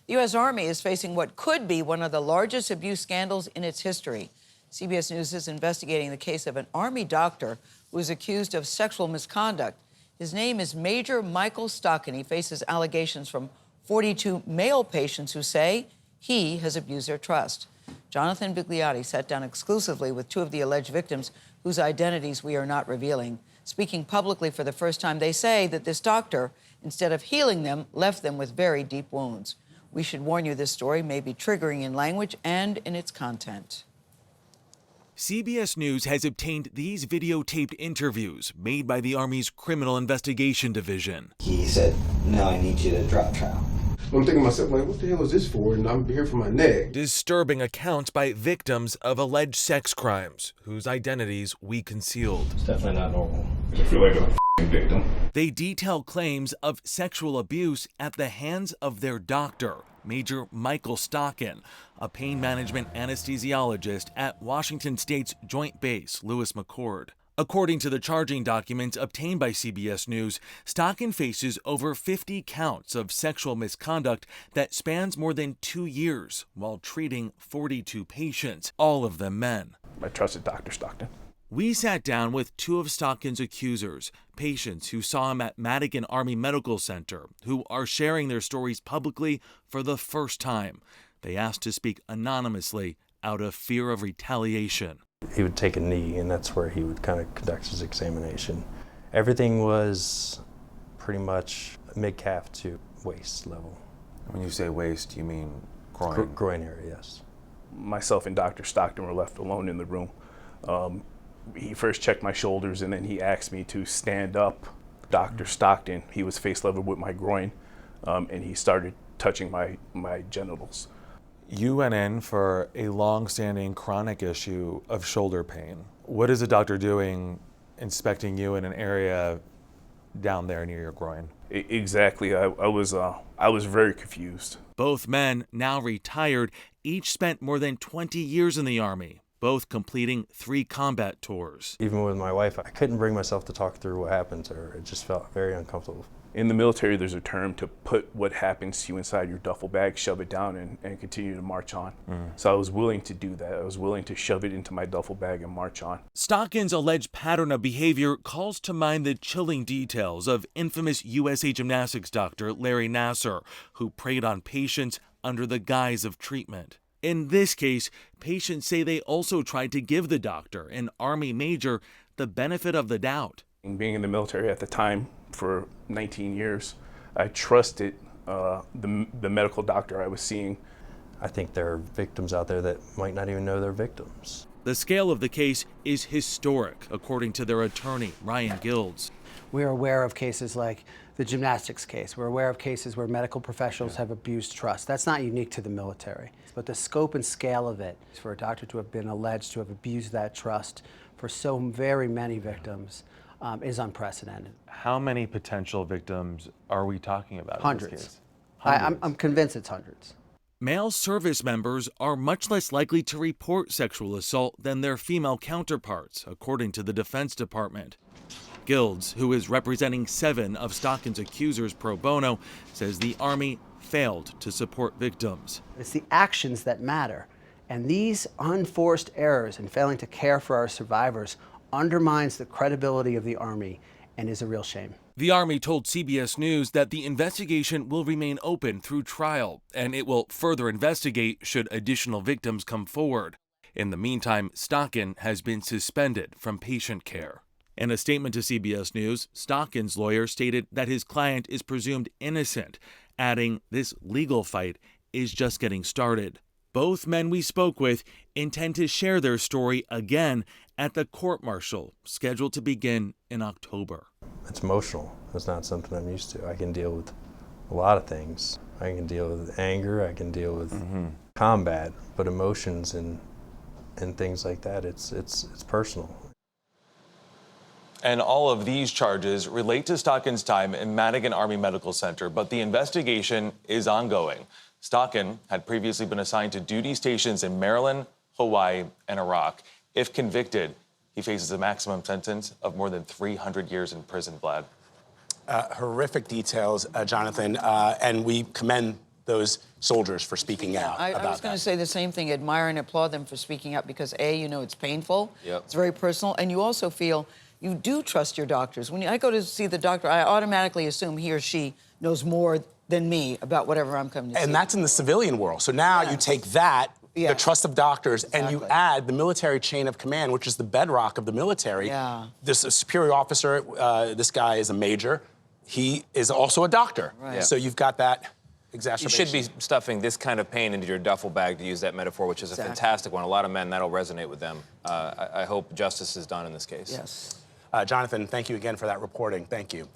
The U.S. Army is facing what could be one of the largest abuse scandals in its history. CBS News is investigating the case of an Army doctor who is accused of sexual misconduct. His name is Major Michael Stockin. He faces allegations from 42 male patients who say he has abused their trust. Jonathan Bigliotti sat down exclusively with two of the alleged victims whose identities we are not revealing. Speaking publicly for the first time, they say that this doctor, instead of healing them, left them with very deep wounds. We should warn you this story may be triggering in language and in its content. CBS News has obtained these videotaped interviews made by the Army's Criminal Investigation Division. He said, "No, I need you to drop trial." I'm thinking to myself, like, what the hell is this for? And I'm here for my neck. Disturbing accounts by victims of alleged sex crimes, whose identities we concealed. It's definitely not normal. I feel like a victim. They detail claims of sexual abuse at the hands of their doctor, Major Michael Stockin, a pain management anesthesiologist at Washington State's Joint Base Lewis McChord. According to the charging documents obtained by CBS News, Stockin faces over 50 counts of sexual misconduct that spans more than 2 years while treating 42 patients, all of them men. I trusted Dr. Stockton. We sat down with two of Stockin's accusers, patients who saw him at Madigan Army Medical Center, who are sharing their stories publicly for the first time. They asked to speak anonymously out of fear of retaliation. He would take a knee, and that's where he would kind of conduct his examination. Everything was pretty much mid-calf to waist level. When you say waist, you mean groin? Groin area, yes. Myself and Dr. Stockton were left alone in the room. He first checked my shoulders, and then he asked me to stand up. Dr. Stockton, he was face level with my groin, and he started touching my genitals. You went in for a long-standing chronic issue of shoulder pain. What is the doctor doing inspecting you in an area down there near your groin? Exactly. I was very confused. Both men, now retired, each spent more than 20 years in the Army, both completing 3 combat tours. Even with my wife, I couldn't bring myself to talk through what happened to her. It just felt very uncomfortable. In the military, there's a term to put what happens to you inside your duffel bag, shove it down, and continue to march on. So I was willing to do that. I was willing to shove it into my duffel bag and march on. Stockin's alleged pattern of behavior calls to mind the chilling details of infamous USA Gymnastics doctor Larry Nassar, who preyed on patients under the guise of treatment. In this case, patients say they also tried to give the doctor, an Army major, the benefit of the doubt. Being in the military at the time for 19 years, I trusted the medical doctor I was seeing. I think there are victims out there that might not even know they're victims. The scale of the case is historic, according to their attorney, Ryan Gildes. We're aware of cases like the gymnastics case. We're aware of cases where medical professionals have abused trust. That's not unique to the military. But the scope and scale of it, for a doctor to have been alleged to have abused that trust for so very many victims, is unprecedented. How many potential victims are we talking about Hundreds. in this case? I'm convinced it's hundreds. Male service members are much less likely to report sexual assault than their female counterparts, according to the Defense Department. Gildes, who is representing 7 of Stockin's accusers pro bono, says the Army failed to support victims. It's the actions that matter. And these unforced errors in failing to care for our survivors undermines the credibility of the Army and is a real shame. The Army told CBS News that the investigation will remain open through trial, and it will further investigate should additional victims come forward. In the meantime, Stockin has been suspended from patient care. In a statement to CBS News, Stockin's lawyer stated that his client is presumed innocent, adding this legal fight is just getting started. Both men we spoke with intend to share their story again at the court-martial, scheduled to begin in October. It's emotional. It's not something I'm used to. I can deal with a lot of things. I can deal with anger, I can deal with combat, but emotions and things like that, it's personal. And all of these charges relate to Stockin's time in Madigan Army Medical Center, but the investigation is ongoing. Stockin had previously been assigned to duty stations in Maryland, Hawaii, and Iraq. If convicted, he faces a maximum sentence of more than 300 years in prison, Vlad. Horrific details, Jonathan, and we commend those soldiers for speaking out I about was going that. to say the same thing, admire and applaud them for speaking out because, A, you know it's painful, Yep. it's very personal, and you also feel you do trust your doctors. When I go to see the doctor, I automatically assume he or she knows more than me about whatever I'm coming to see. And that's in the civilian world. So now you take that, the trust of doctors, and you add the military chain of command, which is the bedrock of the military. Yeah. This superior officer, this guy is a major. He is also a doctor. Right. Yeah. So you've got that You exacerbation. should be stuffing this kind of pain into your duffel bag, to use that metaphor, which is a fantastic one. A lot of men, that'll resonate with them. I hope justice is done in this case. Yes. Jonathan, thank you again for that reporting. Thank you.